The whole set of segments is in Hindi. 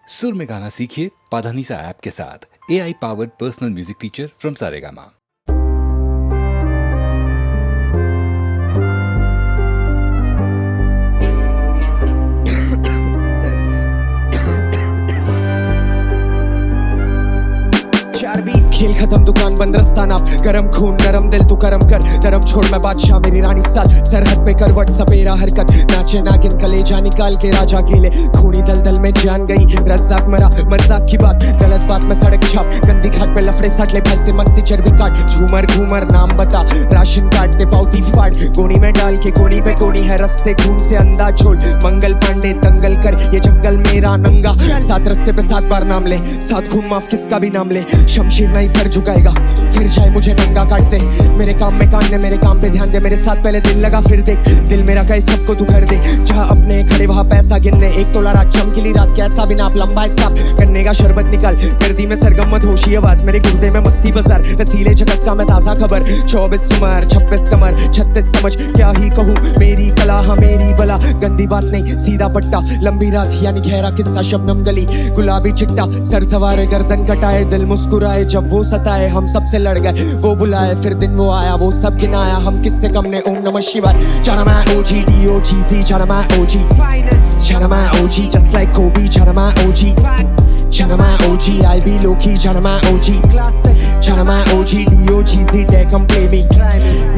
सुर में गाना सीखिए पाधानीसा ऐप के साथ। AI powered personal music teacher from Saregama. खेल खत्म दुकान बंद रास्ता नाप गरम खून नरम दिल तू करम कर धर्म छोड़ मैं बादशाह मेरी रानी साल सरहद पे करवट सपेरा हरकत नाचे नागिन कलेजा निकाल के राजा खेले खूनी दलदल में जान गई रज़ाक मरा मजाक की बात गलत बात में सड़क छाप गंदी घाट पे लफड़े सट ले पैसे मस्ती चर्बी काट झूमर घूमर नाम बता राशन कार्ड के पावती फाड़ गोनी में डाल के गोनी पे गोनी है रस्ते घूम से अंदाज छोड़ मंगल पांडे दंगल कर ये जंगल मेरा नंगा सात रस्ते पे 7 बार नाम ले 7 खून माफ किसका भी नाम ले शमशीर नहीं सर झुकाएगा फिर चाहे मुझे नंगा काट दे मेरे काम में कान दे मेरे काम पे ध्यान दे मेरे साथ पहले दिल लगा फिर देख दिल मेरा कहे सबको तू कर दे जहाँ अपने खड़े वहाँ पैसा गिनने 1 तोला रात चमकीली रात कैसा भी नाप लंबा हिसाब गन्ने का शरबत निकाल गर्दी में सरगम मत होशी आवाज मेरे गुर्दे में मस्ती बाजार रसीले जगत का मैं ताजा खबर 24 उमर 26 कमर 36 समझ क्या ही कहूँ मेरी कला हाँ मेरी बला गंदी बात नहीं सीधा पट्टा लंबी रात यानी गहरा किस्सा शबनम गली गुलाबी चिट्टा सर सवारे गर्दन कटाए दिल मुस्कुराए जब वो सताए हम सबसे लड़ गए वो बुलाए फिर दिन वो आया वो सब गिनाया हम किससे कम ने ओम नमः शिवाय Chana my OG D-O-G-Z Chana my OG finest Chana my OG just like Kobe Chana my OG facts Chana my OG I be low-key Chana my OG classic Chana my OG D-O-G-Z dare come play me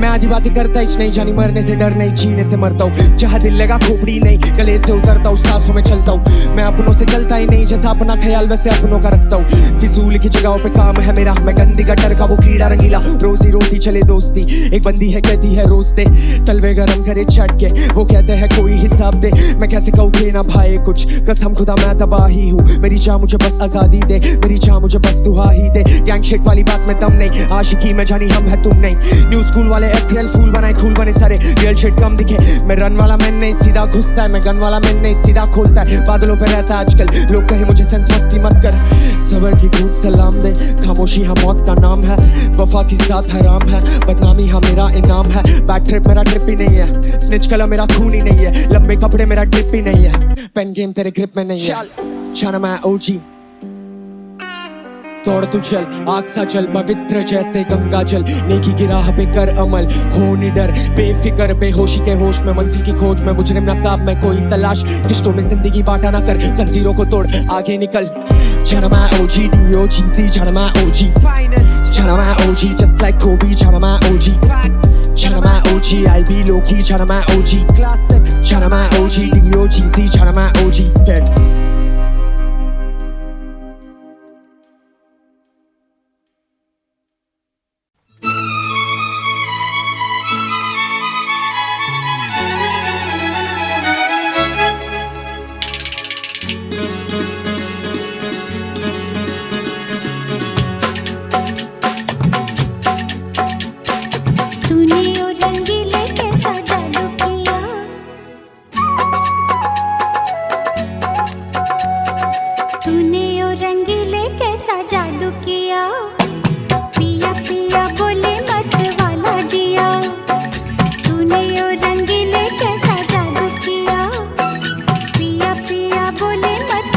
मैं आधी बातें करता ही नहीं जानी मरने से डर नहीं जीने से मरता हूँ जहाँ दिल लगा खोपड़ी नहीं गले से उतरता हूँ सांसों में चलता हूँ मैं अपनों से चलता ही नहीं जैसा अपना ख्याल वैसे अपनों का रखता हूँ फिजूल की जगहों पे काम है मेरा मैं गंदी गटर का वो कीड़ा रंगीला रोजी रोटी चले दोस्ती एक बंदी है कहती है रोज दे तलवे गरम करे चढ़ के वो कहते हैं कोई हिसाब दे मैं कैसे कहूँ के ना भाई कुछ कसम खुदा मैं तबाही हूँ मेरी चाह मुझे बस आजादी दे मेरी चाह मुझे बस दुआ ही दे गैंग शेक वाली बात में दम नहीं आशिकी में जानी हम है तुम नहीं न्यू स्कूल वाले FPL फूल बनाए खूल बने सारे रियल शिट कम दिखे मैं रन वाला मैन नहीं सीधा घुसता है मैं गन वाला मैन नहीं सीधा खोलता है बादलों पे रहता है आजकल लोग कहे मुझे सेंस मस्ती मत कर सबर की खूब सलाम दे खामोशी हाँ मौत का नाम है वफा की साथ हराम है बदनामी हाँ मेरा इनाम है बैड ट्रिप मेरा ट्रिप ही नहीं है स्निच कलर मेरा खून ही नहीं है लंबे कपड़े मेरा ट्रिप ही नहीं है पेन गेम तेरे ग्रिप में नहीं है Chana my OG दौड़ तू चल आग सा चल पवित्र जैसे गंगा जल नेकी की राह पे कर अमल हो निडर बेफिक्र बेहोशी के होश में मंजिल की खोज में मुजरिम नकाब में कोई तलाश रिश्तों में जिंदगी बांटा ना कर जंजीरों को तोड़ आगे निकल Chana my OG D-O-G-Z Chana my OG finest Chana my OG just like Kobe Chana my OG facts Chana my OG I be low-key Chana my OG classic Chana my OG D-O-G-Z Chana my OG sets बोले मत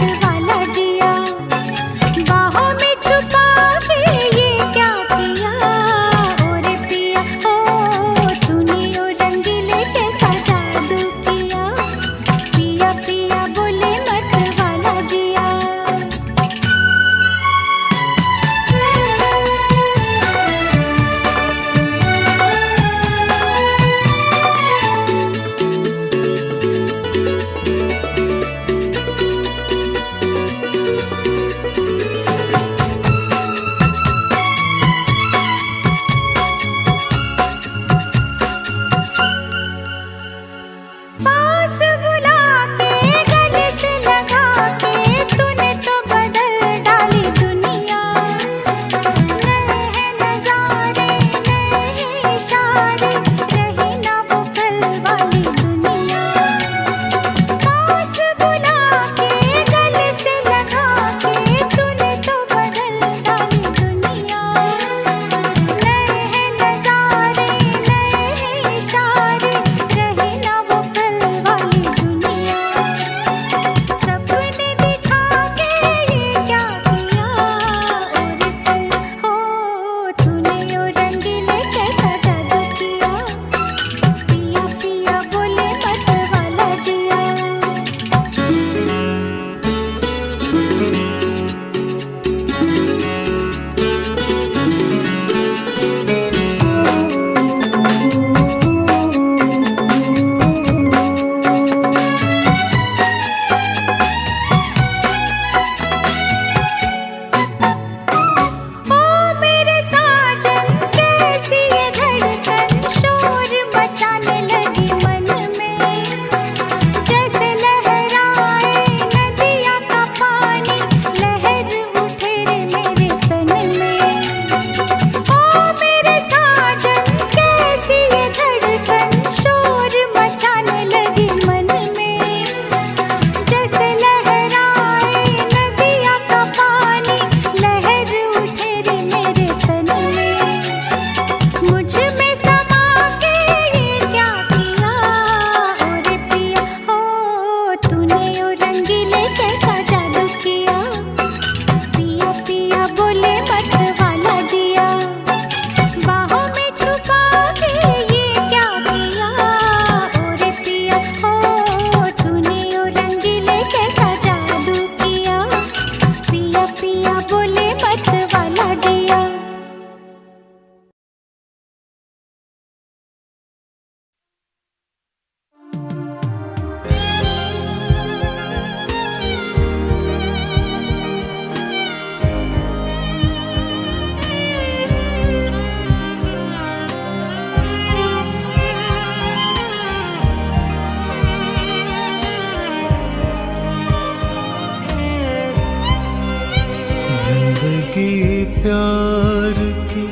जिंदगी प्यार की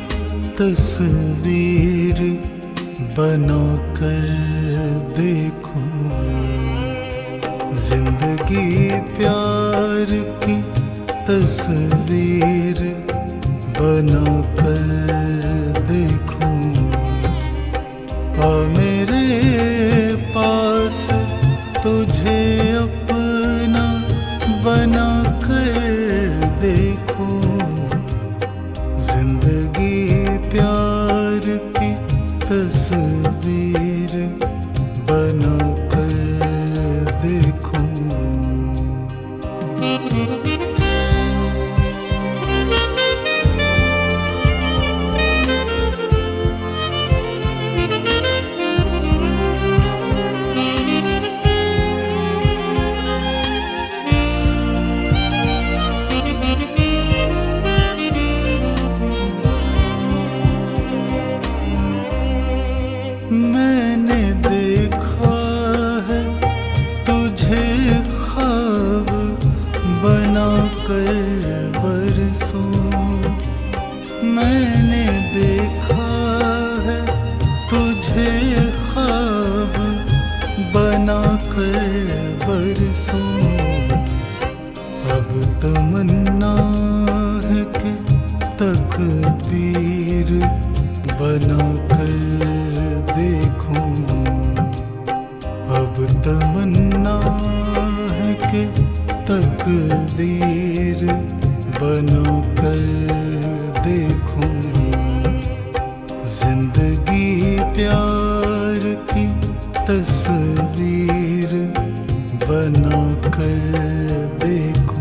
तस्वीर बना कर देखो, जिंदगी प्यार की तस्वीर बना कर देखो। आ मेरे पास तुझे अपना बना कर देखो, जिंदगी प्यार की तस्वीर बना कर देखो। मैंने देखा है तुझे ख्वाब बना कर बरसों, मैंने देखा है तुझे ख्वाब बना कर बरसों। अब तमन्ना है कि तकदीर बना कर देखो, अब तमन्ना है कि तकदीर बना कर देखो, जिंदगी प्यार की तस्वीर बना कर देखो।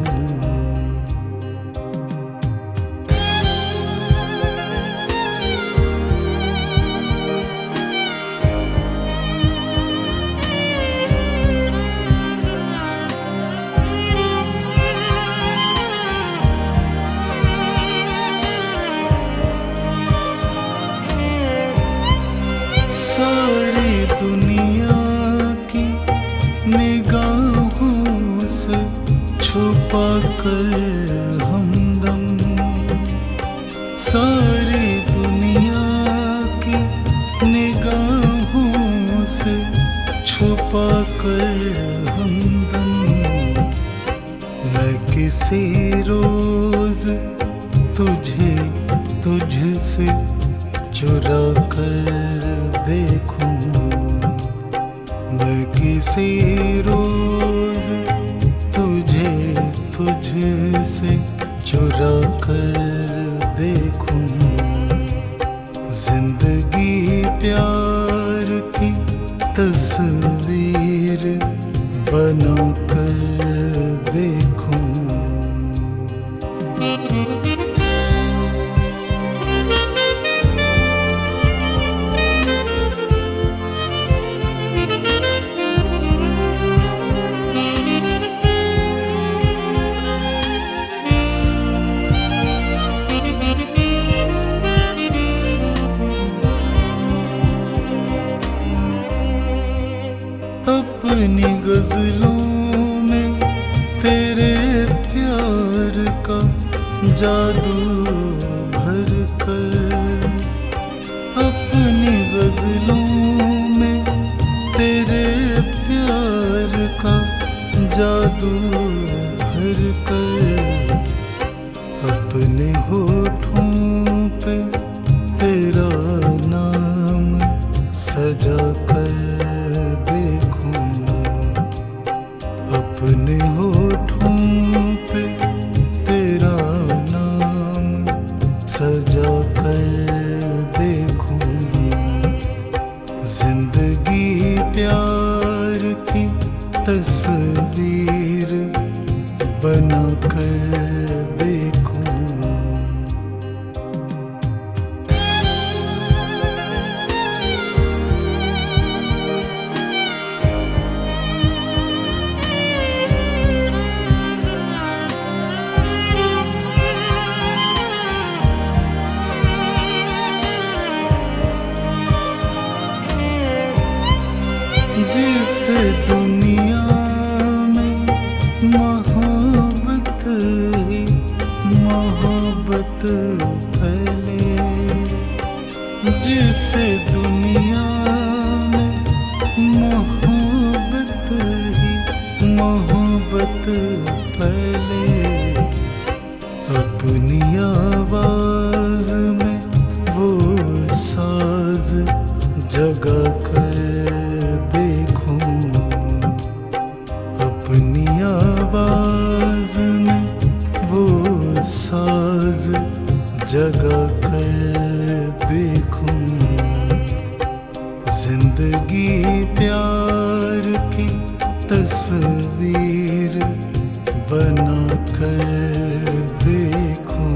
सारी दुनिया की निगाहों से छुपा कर हमदम, सारी दुनिया की निगाहों से छुपा कर हमदम। मैं किसी रोज तुझसे चुरा कर देखूं, मैं किसी रोज तुझसे चुरा कर देखूं, जिंदगी प्यार की तस्वीर बना कर देखूं। अपनी गजलों में तेरे प्यार का जादू भर कर, अपनी गजलों में तेरे प्यार का जादू भर कर, अपने होठों पे तेरा नाम सजा कर देखूं, अपने होठों पे तेरा नाम सजा कर देखूं, जिंदगी प्यार की तस्वीर बना कर देखूं। जिस दुनिया में मोहब्बत ही फैले, जिसे दुनिया में मोहब्बत ही मोहब्बत फैले। अपनी आवाज में वो साज जगा कर देखूं, अपनी आवाज में वो साज जगा कर देखूं। जिंदगी प्यार की तस्वीर बना कर देखूं।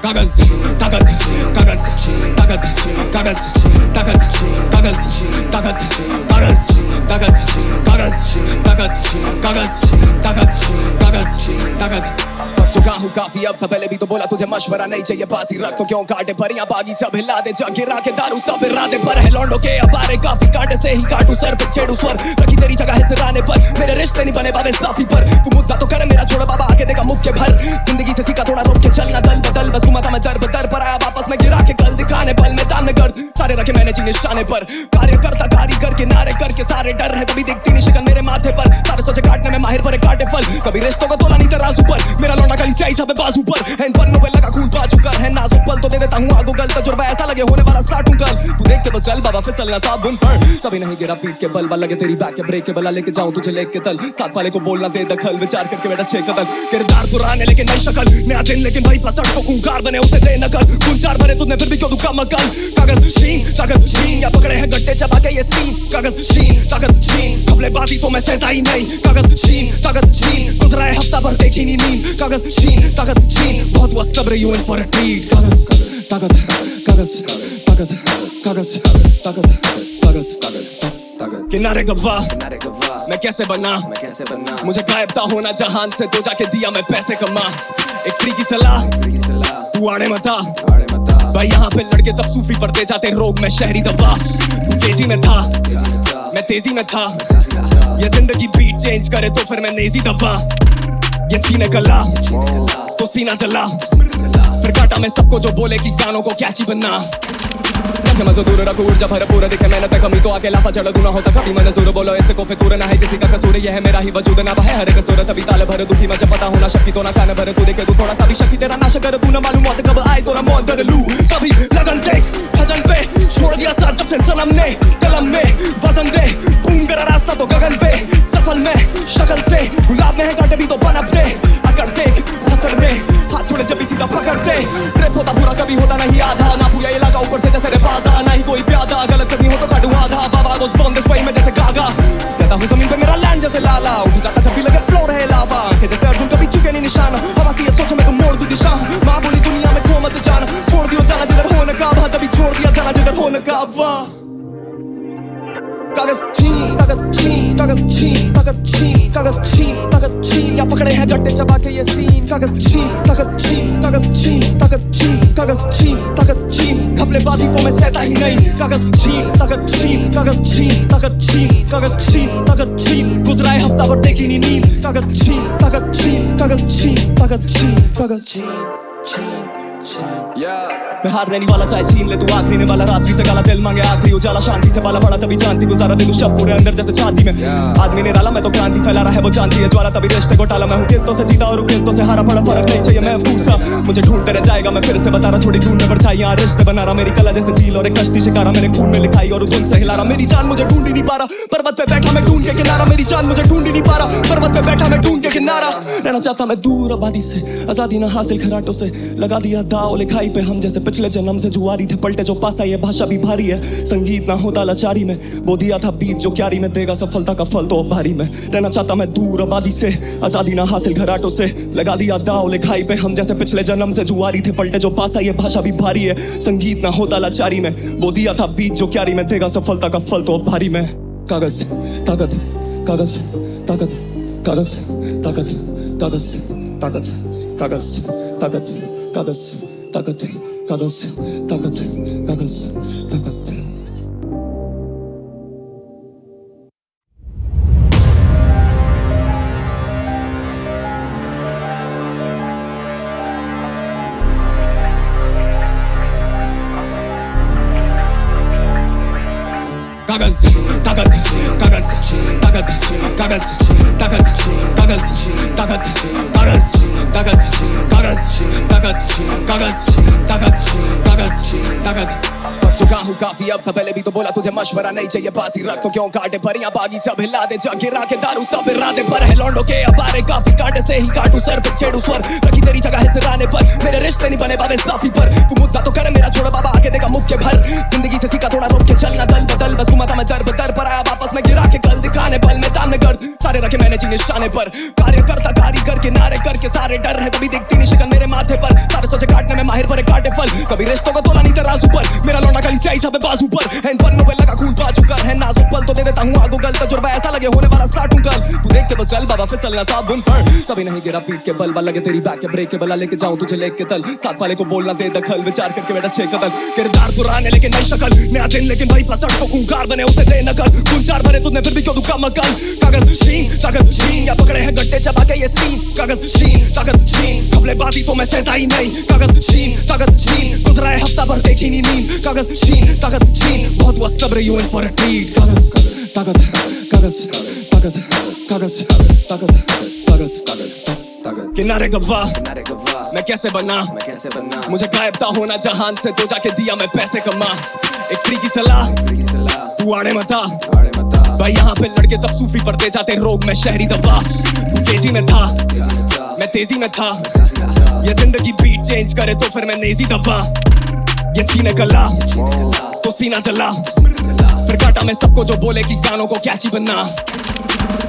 कागज ताकत कागज ताकत कागज ताकत कागज ताकत कागज ताकत कागज ताकत कागज ताकत कागज ताकत चुका हूँ काफी अब था, पहले भी तो बोला तुझे मशवरा नहीं चाहिए बासी रख तो क्यों काटे परियां बागी सब हिला दे जा गिरा के दारू सब इरादे पर है लौंडो के अबारे काफी काटे से ही काटू सर पे छेड़ू स्वर रखी तेरी जगह है सिराने पर मेरे रिश्ते नहीं बने बाबे साफी पर तू मुद्दा तो कर मेरा छोड़ बाबा आके देगा मुख के भर जिंदगी से सीखा थोड़ा रोक के चलना दल बदल बस घुमा था मैं दर बदर पर आया वापस में गिरा के कल दिखाने पल मैदान में गर्द सारे रखे मैंने जी निशाने पर कार्य करता कारीगर के नारे करके सारे डर है कभी दिखती नहीं शिकन मेरे माथे पर सारे सोचे काटने में माहिर पर काटे फल कभी रिश्तों को तोला नहीं तराजू पर मेरा लौंडा खाली स्याही छापे बाजू पर हैंड पन्नों पे लगा खून बाजू कर है नाजुक पल तो दे देता हूँ आगू गल तजुर्बा ऐसा लगे होने वाला स्टार्टूं कल तू देखते तो चल बाबा फिसलना साबुन पर कभी नहीं गिरा पीट के बल लगे तेरी बैक के ब्रेक के बला लेके जाऊं तुझे लेके तल साथ वाले को बोलना दे दखल विचार करके बेटा छे कदल किरदार पुराने लेकिन नई शक्ल नया दिन लेकिन वही फसड़ तो खूंखार बने उसे दे नकल खून चार बने तुझने फिर भी क्यों दुखा मकल कागज शीन ताकत शीन या पकड़े हैं गट्टे चबा के ये सीन कागज शीन ताकत शीन खबलेबाजी तो मैं सहता ही नहीं कागज शीन ताकत शीन गुजरा है हफ्ता भर देखी नहीं नींद कागज शीन ताकत शीन बहुत हुआ सब्र you in for a treat कागज ताकत कागज ताकत कागज ताकत कागज ताकत किनारे गवाह मैं कैसे बना मुझे गायब था होना जहान से, तो जाके दिया मैं पैसे कमा। एक फ्री की सलाह तू आड़े मता भाई, यहाँ पे लड़के सब सूफी पड़ते जाते रोग में शहरी दवा। तू तेजी में था मैं तेजी में था, ये जिंदगी बीट चेंज करे तो फिर मैं नेजी दबा। ये छीने गला तो सीना जला, फिर काटा मैं सबको जो बोले कि गानों को कैची बनना। जैसे मैं दूर रखूं ऊर्जा भरपूर दिखे मेहनत कमी तो आके लाफा चढ़ दूं ना होता कभी मन जोर बोलो ऐसे को फितूर ना है किसी का कसूर, ये है मेरा ही वजूद ना है हर कसूर। तभी ताल भर दुखी मैं जब पता होना शक्ति तो ना कान भर तू देखे तू थोड़ा सा भी शक्ति तेरा नाश कर तू ना मालूम मौत कब आए तोरा मौत कर लूं। कभी लगन देख भजन पे छोड़ दिया साथ जब से सनम ने, कलम में वजन दे बूम करा रास्ता तो गगन पे। सफल में शक्ल से गुलाब में है कांटे भी तो बनप दे, अकड़ देख भसड़ में हाथ छोड़े जब भी सीधा पकड़ते। ट्रिप होता पूरा कभी होता नहीं आधा, ना पूरा इलाका ऊपर से जैसे रेपाजा, ना ही कोई प्यादा गलत करनी हो तो काटू आधा। बाबा was born this way मैं जैसे गागा, कहता हूँ जमीन पे मेरा लैंड जैसे लाला। उठ जाता जब भी लगे फ्लो रहे लावा के जैसे अर्जुन कभी चुके नहीं निशान। हवा से ये सोच मैं तो मोड़ दूं दिशा, माँ बोली दुनिया में खो मत जाना। छोड़ दियो जाना जिधर हो नकाब, तभी छोड़ दिया जाना जिधर हो नकाब। कागज छीन ताकत छीन कागज छीन ताकत छीन कागज छीन ताकत छीन, या पकड़े हैं गट्टे चबा के ये सीन। कागज छीन ताकत छीन कागज छीन ताकत छीन कागज छीन ताकत छीन, घपलेबाजी तो मैं सहता ही नहीं। कागज छीन ताकत छीन कागज छीन ताकत छीन कागज छीन ताकत छीन, गुजरा है हफ्ता भर देखी नहीं नींद। कागज छीन ताकत छीन कागज छीन ताकत छीन कागज छीन छीन मैं हारने नहीं वाला चाहे छीन ले तू आखिरी ने वाला। रात्रि से काला दिल मांगे आखिरी उजाला, शांति से वाला बड़ा तभी जानती गुजारा दे तू शब पूरे अंदर जैसे छाती में। आदमी ने डाला मैं तो क्रांति फैला रहा है वो जानती है ज्वाला, तभी रिश्ते को टाला। मैं हूँ किंतों से जीता और किंतों से हारा, बड़ा फर्क नहीं चाहिए महफूज का। मुझे ढूंढते रह जाएगा मैं फिर से बता रहा, छोड़ी ढूंढने पर छाई यहाँ रिश्ते बना रहा। मेरी कला जैसे झील और एक कश्ती शिकारा, मेरे खून में लिखाई और धुन से हिला रहा। मेरी जान मुझे ढूंढ ही नहीं पा रहा, पर्वत पे बैठा मैं ढूंढ के किनारा। मेरी जान मुझे ढूंढ ही नहीं पा रहा, पर्वत पे बैठा मैं ढूंढ के किनारा। रहना चाहता मैं दूर आबादी से, आजादी ना हासिल खराटों से। लगा दिया दाव लिखाई पे हम जैसे पिछले जन्म से जुआरी थे, पलटे जो पासा ये भाषा भी भारी है। संगीत ना होता लाचारी में, वो दिया था बीत जो क्यारी में, देगा सफलता का फल तो भारी में। रहना चाहता मैं दूर आबादी से, आजादी ना हासिल घराटों से। लगा दिया दाव लिखाई पे हम जैसे पिछले जन्म से जुआरी थे, पलटे जो पासा ये भाषा भी भारी है। संगीत ना होता लाचारी में, वो दिया था बीत जो क्यारी में, देगा सफलता का फल तो भारी में। कागज ताकत कागज ताकत कागज ताकत कागज ताकत कागज ताकत कागज ताकत कागज ताकत कागज ताकत। कागज ताकत कागज ताकत कागज ताकत कागज ताकत कागज ताकत कागज ताकत कागज ताकत कागज ताकत। चुका हूँ काफी अब था, पहले भी तो बोला तुझे मशवरा नहीं चाहिए बासी रख तो क्यों काटे पर या बागी सब हिला दे जाके राके दारू सब इरादे पर है लौंडो के अबारे काफी काटे से ही काटू सर पे छेड़ू स्वर रखी तेरी जगह है सिराने पर। मेरे रिश्ते नहीं बने बाबे साफी पर, तू मुद्दा तो करे मेरा छोड़ बाबा आके देगा मुख के भर। जिंदगी से सीखा थोड़ा रोक के चलना दल बदल, बस घुमा था मैं दर बदर पर आया वापस में गिरा के कल दिखाने बल में तामने गर्द सारे रखे मैंने जी निशाने पर। कार्य करता कारीगर के नारे करके सारे डर है कभी दिखती नहीं शिकन मेरे माथे पर। सारे सोचे काटने में माहिर पर काटे फल, कभी रिश्तों को तोला नहीं तराजू पर। मेरा लौंडा खाली स्याही छापे बाजू पर, हैंड पन्नों पे लगा खून बाजू कर है नाजुक पल तो दे देता हूँ आगो गल। तजुर्बा ऐसा लगे होने वाला स्टार्ट हूँ कल, तू देख के तो चल बाबा फिसलना साबुन पर। कभी नहीं गिरा पीट के बल लगे तेरी बैक के ब्रेक के बला लेके जाऊं तुझे लेके तल। साथ वाले को बोलना दे दखल, विचार करके बेटा छे कदल। किरदार पुराने लेकिन नई शक्ल, नया दिन लेकिन भाई फसट तो खूंखार बने उसे दे नकल। खून चार भरे तुझने फिर भी क्यों दुका मकल। कागज शीन ताकत शीन, या पकड़े हैं गट्टे चबा के ये सीन। कागज शीन ताकत शीन, घपलेबाजी तो मैं सहता ही नहीं। कागज शीन ताकत शीन, गुजरा है हफ्ता भर देखी नहीं नींद। कागज शीन ताकत शीन, बहुत हुआ सब्र you in for a treat. कागज ताकत कागज ताकत कागज ताकत कागज ताकत। किनारे गवाह मैं कैसे बना मुझे गायब था होना जहान से, तो जाके दिया मैं पैसे कमा। एक फ्री की सलाह तू आड़े मता भाई, यहाँ पे लड़के सब सूफी पड़ते जाते रोग में शहरी दवा। तू तेजी में था मैं तेजी में था, ये जिंदगी बीट चेंज करे तो फिर मैं नेजी दबा। ये छीने गला तो सीना जला, फिर काटा मैं सबको जो बोले कि गानों को कैची बनना।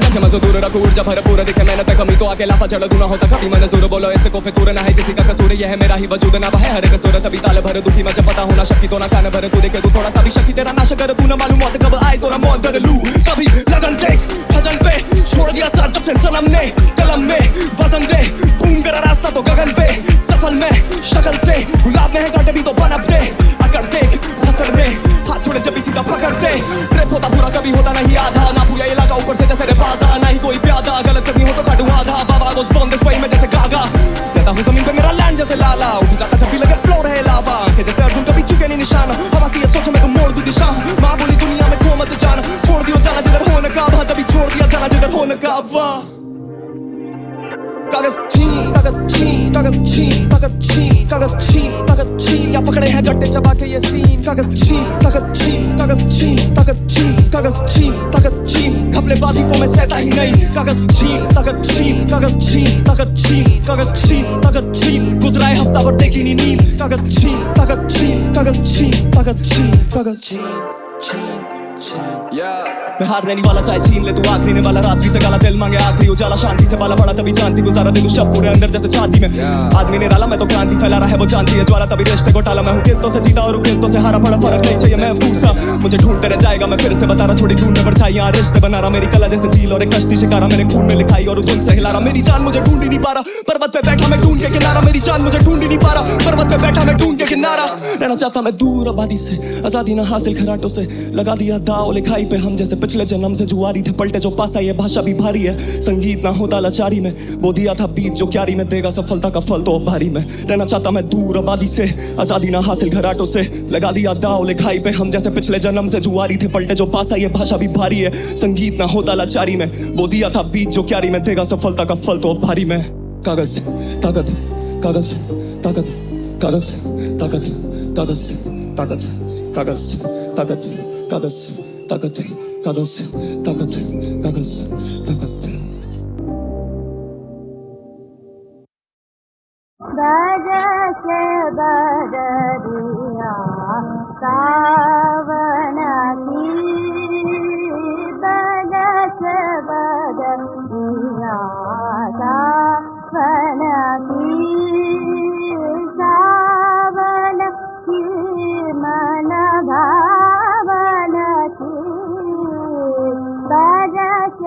जैसे मैं दूर रखूं ऊर्जा भरपूर दिखे मेहनत कमी तो आके लाफा चढ़ दूं ना होता कभी मन जोर बोलो ऐसे को फितूर ना है किसी का कसूर, ये है मेरा ही वजूद ना है हर कसूर। तभी ताल भर दुखी मैं जब पता होना शक्ति तो ना कान भर तू देखे तू थोड़ा सा भी शक्ति तेरा नाश कर तू ना मालूम मौत कब आए तोरा मौत कर लूं। कभी लगन देख भजन पे जब से सनम ने कलम में वजन दे, बूम करा रास्ता तो गगन पे, सफल में शक्ल से गुलाब में है कांटे भी तो पनपते, अकड़ देख हसड़ में हाथ छोड़े जब भी सीधा पकड़ते, ट्रिप होता पूरा कभी होता नहीं आधा, ना पूरा इलाका ऊपर से जैसे बाजा, ना ही कोई प्यादा, गलत करनी हो तो काटू आधा, बाबा was born this way मैं जैसे गागा, रहता हूँ जमीन पे मेरा लैंड जैसे लाला, उठी जाता जब भी लगे फ्लो रहे लावा, के जैसे अर्जुन कभी चुके नहीं निशाना, हवा सी ये सोच मैं तो मोड़ दूं दिशा, माँ बोली दुनिया में खो मत जाना, छोड़ दियो जाना जिधर होने का वहाँ, तभी छोड़ दिया जाना जिधर होने का वहाँ। कागज छीन कागज छीन कागज छीन कागज छीन कागज छीन कागज छीन, या पकड़े हैं गट्टे चबा के ये सीन, कागज छीन कागज छीन कागज छीन कागज छीन कागज छीन कागज छीन, घपलेबाजी को मैं सहता ही नहीं, कागज छीन कागज छीन कागज छीन कागज छीन कागज छीन कागज छीन, गुजराए हफ्ता भर देखी नहीं नींद, कागज छीन कागज छीन कागज छीन कागज छीन कागज छीन मैं हारने नहीं वाला, चाहे छीन ले तू आखिरी ने वाला, रात्रि से गाला दिल मांगे आखिरी उजाला, शांति से बाला पड़ा तभी जानती, गुजारा दे तू शब पूरे अंदर जैसे छाती में, आदमी ने डाला मैं तो क्रांति फैला रहा है वो जानती है ज्वाला, तभी रिश्ते को टाला, मैं हूँ कितों से जीता और कितों से हारा, बड़ा फर्क नहीं चाहिए मैं दूसरा, मुझे ढूंढते रह जाएगा मैं फिर से बता रहा, छोड़ी ढूंढने पर छाई रिश्ते बना रहा, मेरी कला जैसे झील और एक कश्ती शिकारा, मेरे खून में लिखाई और धुन से हिला रहा, मेरी जान मुझे ढूंढ ही नहीं पा रहा, पर्वत पे बैठा मैं ढूंढ के किनारा, मेरी जान मुझे ढूंढ ही नहीं पा रहा, पर्वत पे बैठा मैं ढूंढ के किनारा, रहना चाहता मैं दूर आबादी से, आजादी ना हासिल खराटों से, लगा दिया दाव लिखाई पे हम जैसे पिछले जन्म से जुआरी थे, पलटे जो पासा ये भाषा भी भारी है, संगीत ना होता लाचारी में, वो दिया था बीज जो क्यारी में, देगा सफलता का फल तो भारी में, रहना चाहता मैं दूर आबादी से, आजादी ना हासिल घराटों से, लगा दिया दाव लिखाई पे हम जैसे पिछले जन्म से जुआरी थे, पलटे जो पासा ये भाषा भी भारी है, संगीत ना होता लाचारी में, वो दिया था बीज जो क्यारी में, देगा सफलता का फल तो भारी में, कागज ताकत कागज ताकत कागज ताकत कागज ताकत कागज ताकत कागज ताकत कागज ताकत कागज ताकत। बरस बदरिया सावन की, बरस बदरिया सावन की मन भावन की, बरस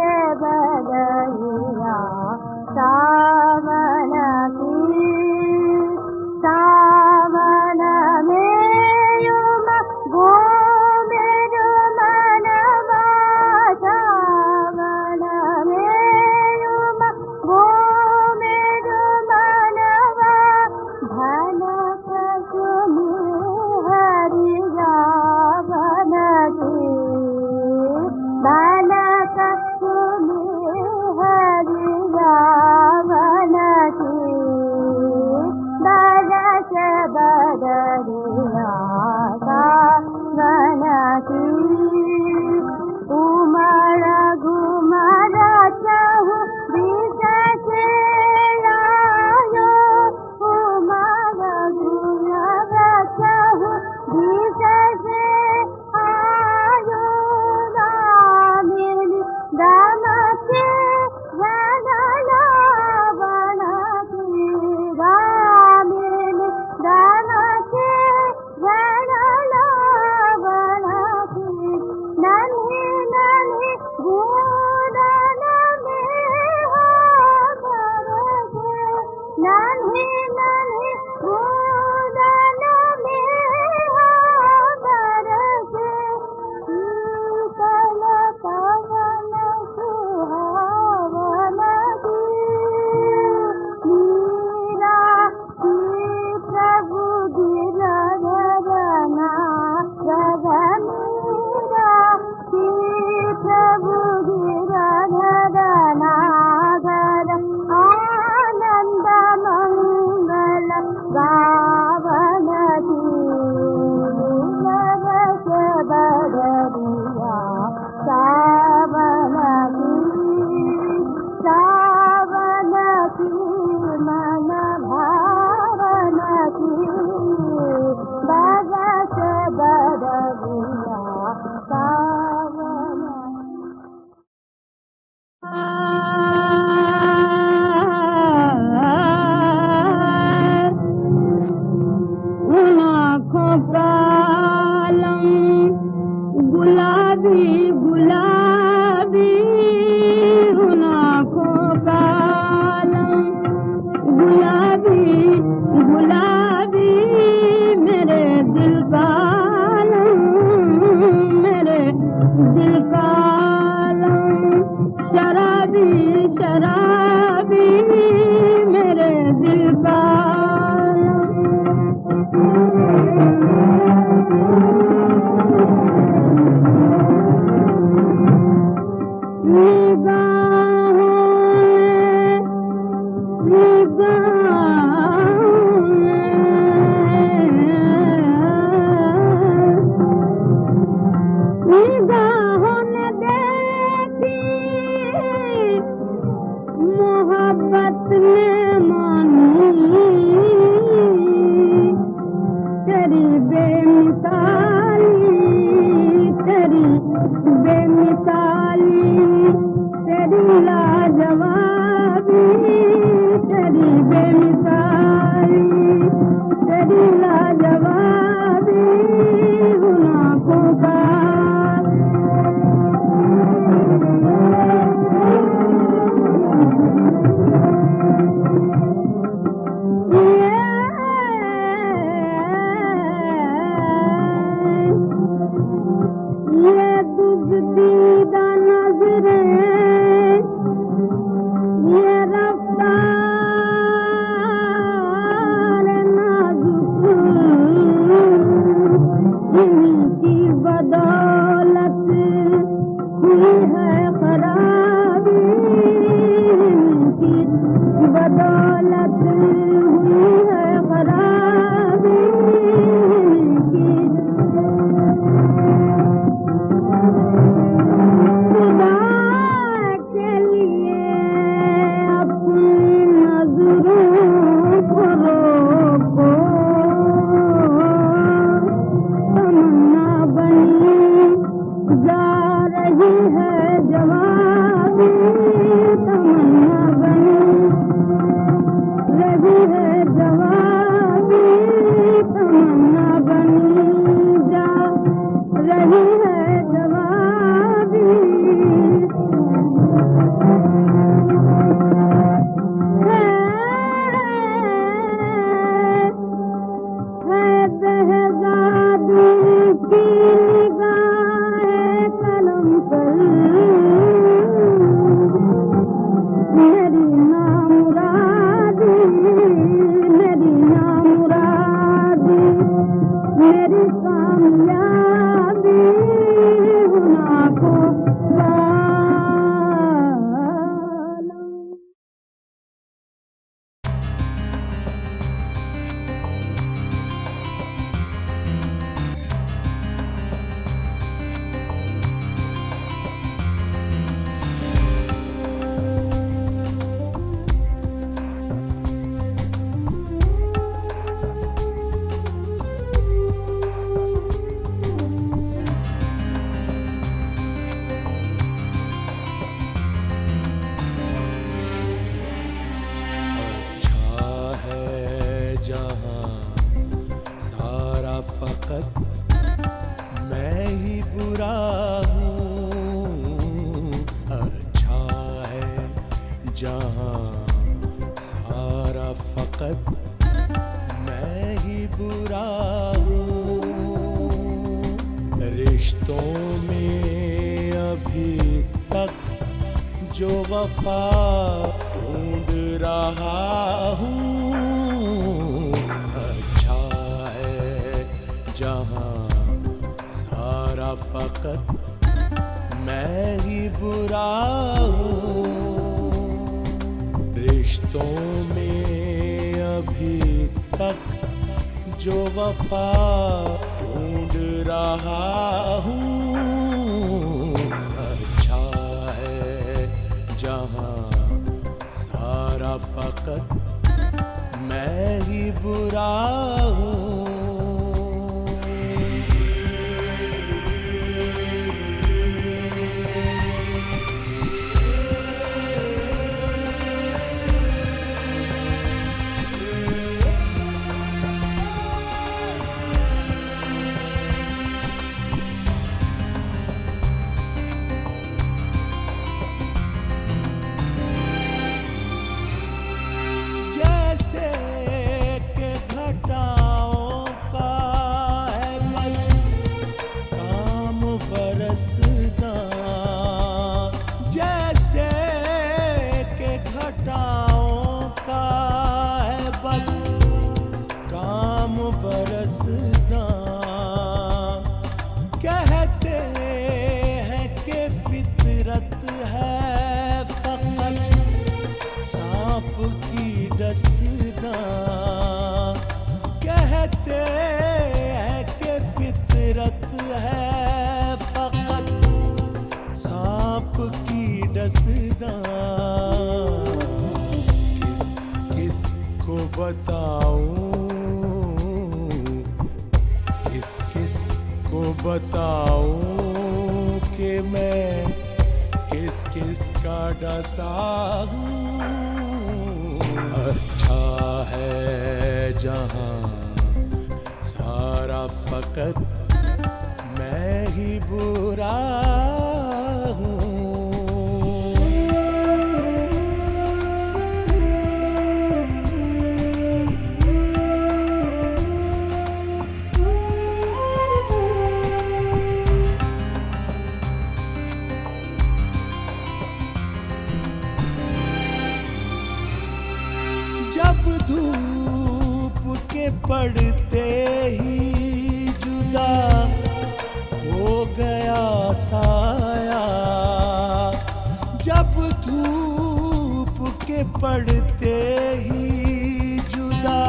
जैसे के घटाओं हंसना किस किस को बताऊं, किस किस को बताऊं कि मैं किस किस का डसा हूँ। अच्छा है जहां सारा फकत मैं ही बुरा हूँ। जब धूप के पड़ते ही जुदा हो गया साया, जब धूप के पड़ते ही जुदा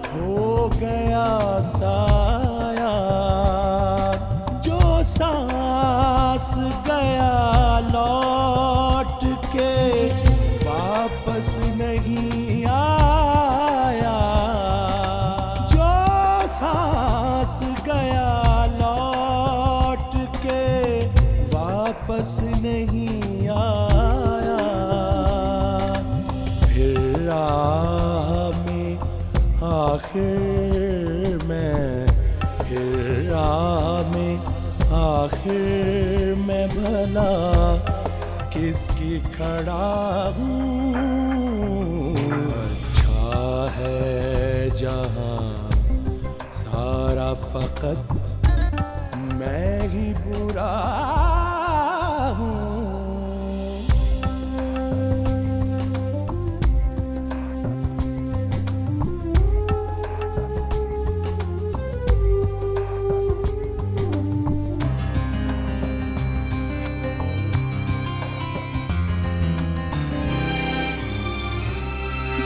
हो गया साया, जो सांस गया लौट के वापस नहीं आया, जो सांस गया लौट के वापस नहीं आया। फिर राह में आखिर में, फिर राह में आखिर में भला किसकी खड़ा हूँ। अच्छा है जहां सारा फकत मैं ही बुरा हूँ।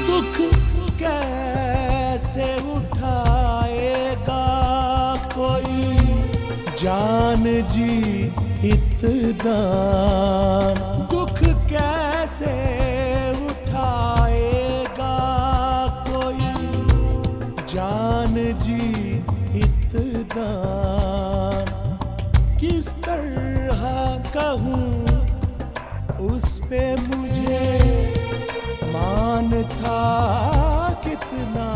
दुख कैसे उठाएगा कोई जान जी इतना, दुख कैसे उठाएगा कोई जान जी इतना, किस तरह कहूँ उस पे मुझे मान था कितना,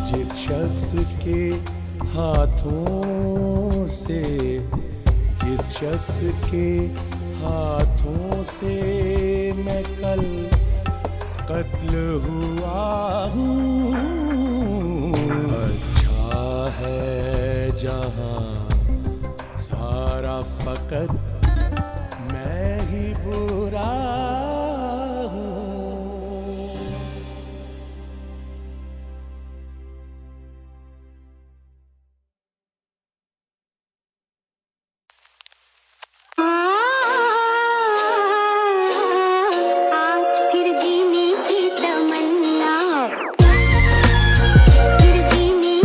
जिस शख्स के हाथों से, जिस शख्स के हाथों से मैं कल कत्ल हुआ हूँ। अच्छा है जहां सारा फकत मैं ही बुरा हूँ। आज फिर जीने की तमन्ना, फिर जीने,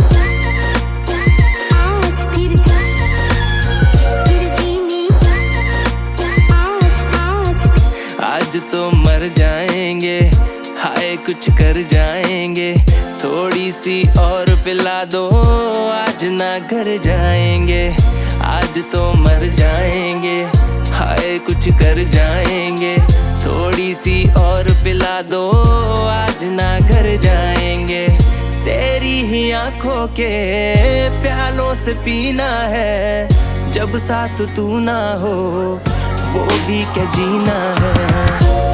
आज फिर जीने, आज तो मर जाएंगे, हाय कुछ कर जाएंगे, थोड़ी सी और पिला दो आज ना घर जाएंगे। आज तो मर जाएंगे, हाय कुछ कर जाएंगे, थोड़ी सी और पिला दो आज ना घर जाएंगे। तेरी ही आंखों के प्यालों से पीना है, जब साथ तू ना हो वो भी क्या जीना है।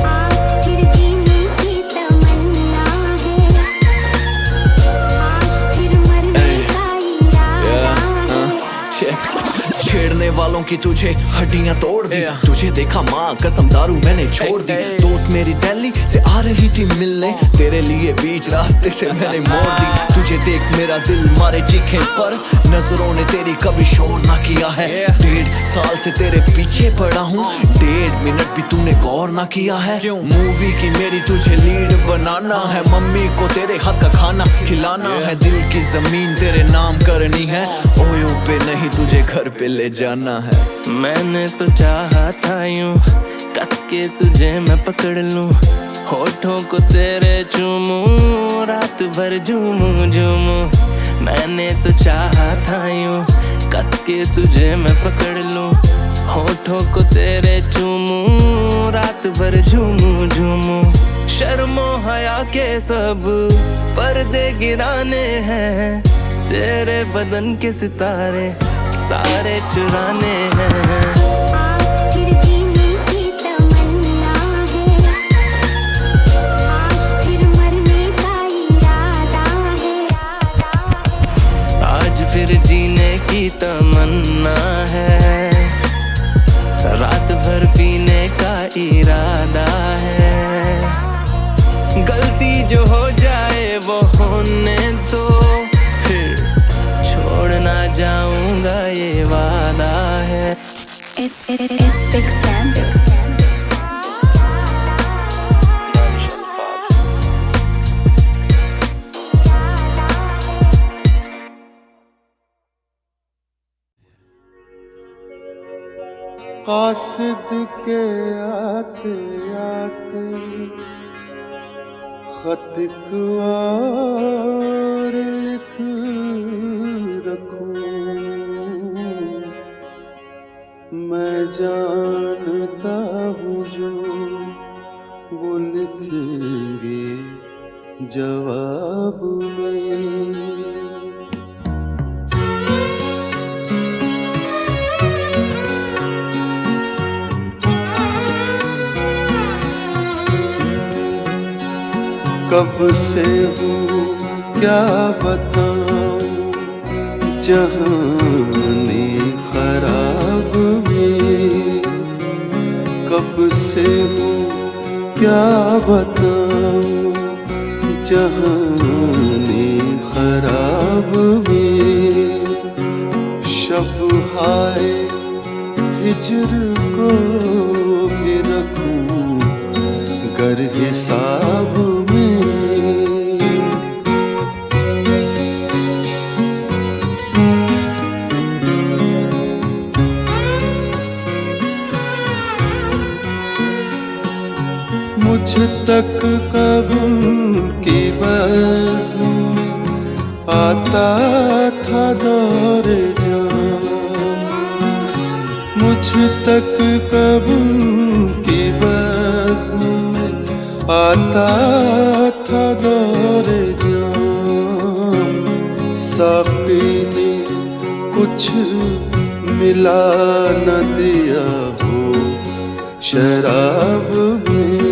आज फिर जीने की तमन्ना है, आज फिर मरने का इरादा है। छेड़ने वालों की तुझे हड्डियां तोड़ दी, तुझे देखा माँ कसम दारू मैंने छोड़ दी। दोस्त मेरी दिल्ली से आ रही थी मिलने, तेरे लिए बीच रास्ते से मैंने मोड़ दी। तुझे देख मेरा दिल मारे चीखे पर, नजरों ने तेरी कभी शोर ना किया है। 1.5 साल से तेरे पीछे पड़ा हूँ, 1.5 मिनट भी तूने गौर ना किया है। मूवी की मेरी तुझे लीड बनाना है, मम्मी को तेरे हाथ का खाना खिलाना है। दिल की जमीन तेरे नाम करनी है, ओयो पे नहीं तुझे घर पे ले जाना है। मैंने तो चाहा था यूं के तुझे मैं पकड़ लूं, होठों को तेरे चूमूं, रात भर झूमूं झूमूं। मैंने तो चाहा था यूं, कस के तुझे मैं पकड़ लूं, होठों को तेरे चूमूं, रात भर झूमूं झूमूं। शर्मो हया के सब पर्दे गिराने हैं, तेरे बदन के सितारे सारे चुराने हैं। फिर जीने की तमन्ना है, रात भर पीने का इरादा है। गलती जो हो जाए वो होने दो, फिर छोड़ ना जाऊंगा ये वादा है। It's Big Sam. कासिद के आते आते खत और लिख रखूं, मैं जानता हूँ जो वो लिखेंगे जवाब में। कब से हूँ क्या बताऊँ जहाने खराब में, कब से हूँ क्या बताऊँ जहाने खराब में। शब हाय हिजर को भी रखूँ गर हिसाब में। मुझ तक कब उनकी बज़्म आता था दौर जान, मुझ तक कब उनकी बज़्म आता था दौर जान। साक़ी ने कुछ मिला न दिया हो शराब में।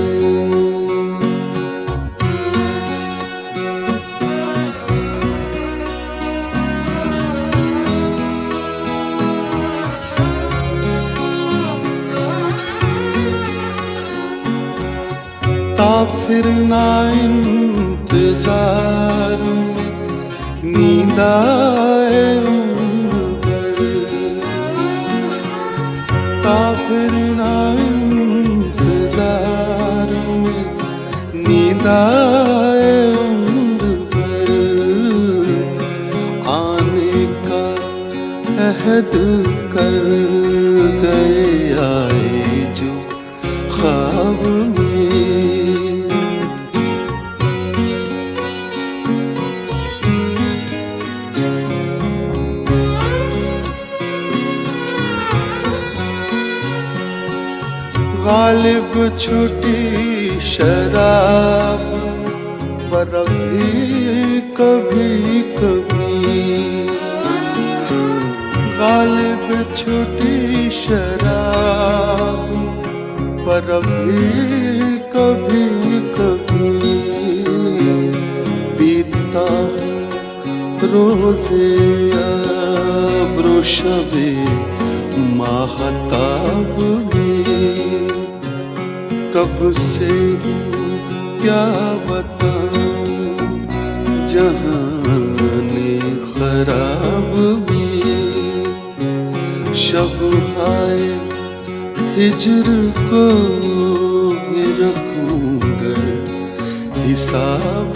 फिर ना इंतजार नींद आए उम्र भर, फिर ना इंतजार नींद आए उम्र भर। आने का अहद कर गए आए जो ख्वाब में। गालिब छुटी शराब पर भी कभी कभी, गालिब छुटी शराब पर भी कभी कभी। बीता रोज़े अब्रो शबे माहताब में। कब से क्या बताऊं जहाने खराब में। शब हाय हिजर को भी रखूंगा हिसाब